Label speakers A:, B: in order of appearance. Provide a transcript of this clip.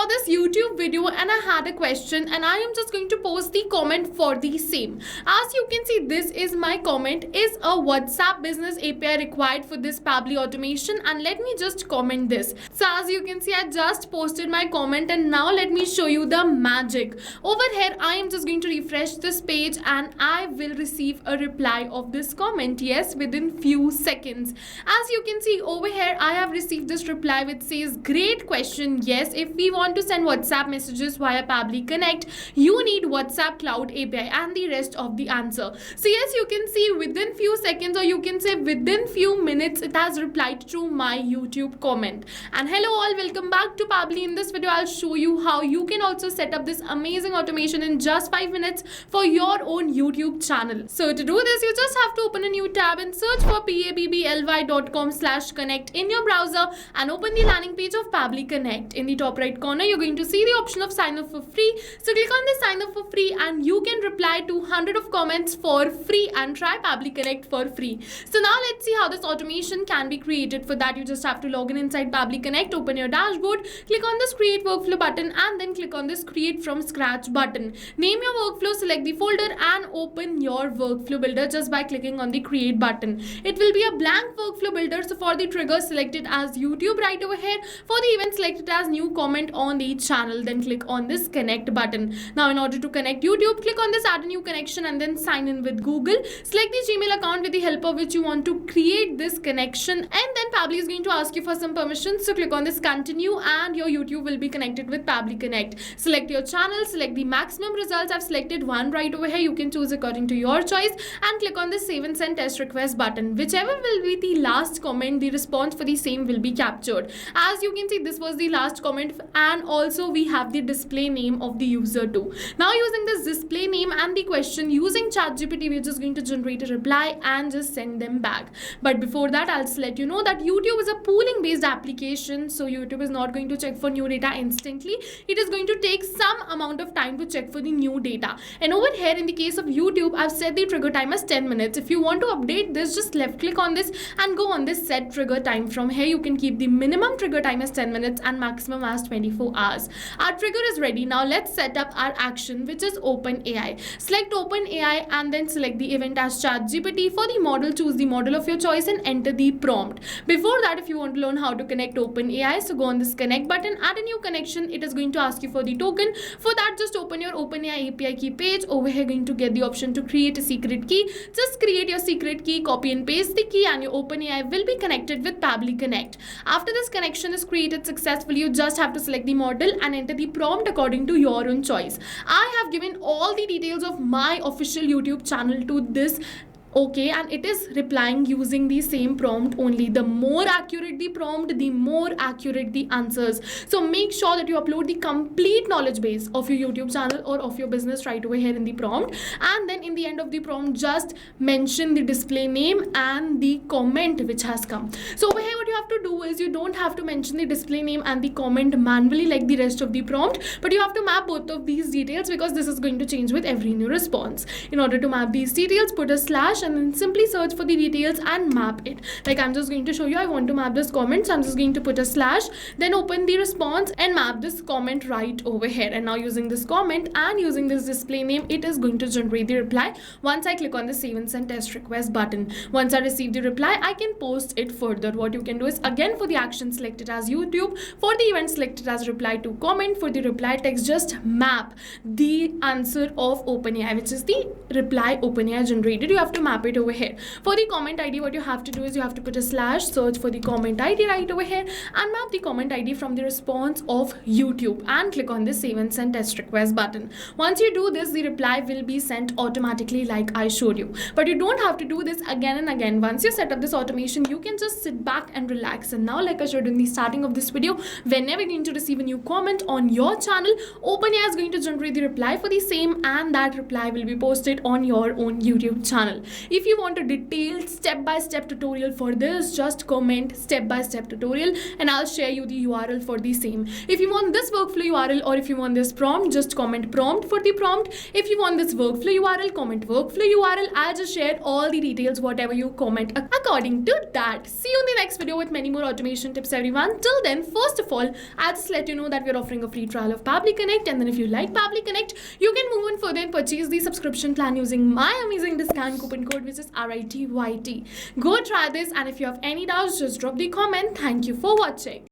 A: saw this YouTube video and I had a question and I am just going to post the comment for the same. As you can see, this is my comment. Is a WhatsApp business API required for this Pabbly automation? And let me just comment this. So as you can see, I just posted my comment and now let me show you the magic. Over here, I am just going to refresh this page and I will receive a reply of this comment. Yes, within few seconds. As you can see over here, I have received this reply which says, great question. Yes, if we want to send WhatsApp messages via Pabbly Connect, you need WhatsApp Cloud API, and the rest of the answer. So yes, you can see within few seconds, or you can say within few minutes, it has replied to my YouTube comment. And hello all, welcome back to Pabbly. In this video, I'll show you how you can also set up this amazing automation in just 5 minutes for your own YouTube channel. So to do this, you just have to open a new tab and search for pabbly.com/connect in your browser and open the landing page of Pabbly Connect. In the top right corner, you're going to see the option of sign up for free. So click on this sign up for free and you can reply to 100 of comments for free and try Pabbly Connect for free. So now let's see how this automation can be created. For that, you just have to log in inside Pabbly Connect, open your dashboard, click on this create workflow button and then click on this create from scratch button. Name your workflow, select the folder and open your workflow builder just by clicking on the create button. It will be a blank workflow builder. So for the trigger, select it as YouTube right over here. For the event, select it as new comment on the channel, then click on this connect button. Now in order to connect YouTube, click on this add a new connection and then sign in with Google. Select the Gmail account with the help of which you want to create this connection, and then Pabbly is going to ask you for some permissions. So click on this continue and your YouTube will be connected with Pabbly Connect. Select your channel, select the maximum results. I've selected one right over here. You can choose according to your choice and click on the save and send test request button. Whichever will be the last comment, the response for the same will be captured. As you can see, this was the last comment and also we have the display name of the user too. Now using this display name and the question, using ChatGPT, we're just going to generate a reply and just send them back. But before that, I'll just let you know that YouTube is a pooling based application. So YouTube is not going to check for new data instantly. It is going to take some amount of time to check for the new data. And over here in the case of YouTube, I've set the trigger time as 10 minutes. If you want to update this, just left click on this and go on this set trigger time. From here, you can keep the minimum trigger time as 10 minutes and maximum as 24 hours. Our trigger is ready. Now let's set up our action, which is OpenAI. Select OpenAI and then select the event as ChatGPT. For the model, choose the model of your choice and enter the prompt. Before that, if you want to learn how to connect OpenAI, so go on this connect button, add a new connection. It is going to ask you for the token. For that, just open your OpenAI API key page. Over here, going to get the option to create a secret key. Just create your secret key, copy and paste the key, and your OpenAI will be connected with Pabbly Connect. After this connection is created successfully, you just have to select the model and enter the prompt according to your own choice. I have given all the details of my official YouTube channel to this. Okay, and it is replying using the same prompt only. The more accurate the prompt, the more accurate the answers. So make sure that you upload the complete knowledge base of your YouTube channel or of your business right over here in the prompt. And then in the end of the prompt, just mention the display name and the comment which has come. So over here, what you have to do is you don't have to mention the display name and the comment manually like the rest of the prompt, but you have to map both of these details because this is going to change with every new response. In order to map these details, put a slash and then simply search for the details and map it. Like I'm just going to show you, I want to map this comment, so I'm just going to put a slash, then open the response and map this comment right over here. And now using this comment and using this display name, it is going to generate the reply once I click on the save and send test request button. Once I receive the reply, I can post it further. What you can do is, again, for the action, select it as YouTube. For the event, select it as reply to comment. For the reply text, just map the answer of OpenAI, which is the reply OpenAI generated. You have to map it over here. For the comment ID, what you have to do is you have to put a slash, search for the comment ID right over here and map the comment ID from the response of YouTube and click on this save and send test request button. Once you do this, the reply will be sent automatically like I showed you. But you don't have to do this again and again. Once you set up this automation, you can just sit back and relax. And now, like I showed in the starting of this video, whenever you're going to receive a new comment on your channel, OpenAI is going to generate the reply for the same and that reply will be posted on your own YouTube channel. If you want a detailed step-by-step tutorial for this, just comment step-by-step tutorial and I'll share you the URL for the same. If you want this workflow URL or if you want this prompt, just comment prompt for the prompt. If you want this workflow URL, comment workflow URL. I'll just share all the details, whatever you comment according to that. See you in the next video with many more automation tips, everyone. Till then, first of all, I'll just let you know that we're offering a free trial of Pabbly Connect, and then if you like Pabbly Connect, you can move on further and purchase the subscription plan using my amazing discount coupon code, which is RITYT. Go try this, and if you have any doubts, just drop the comment. Thank you for watching.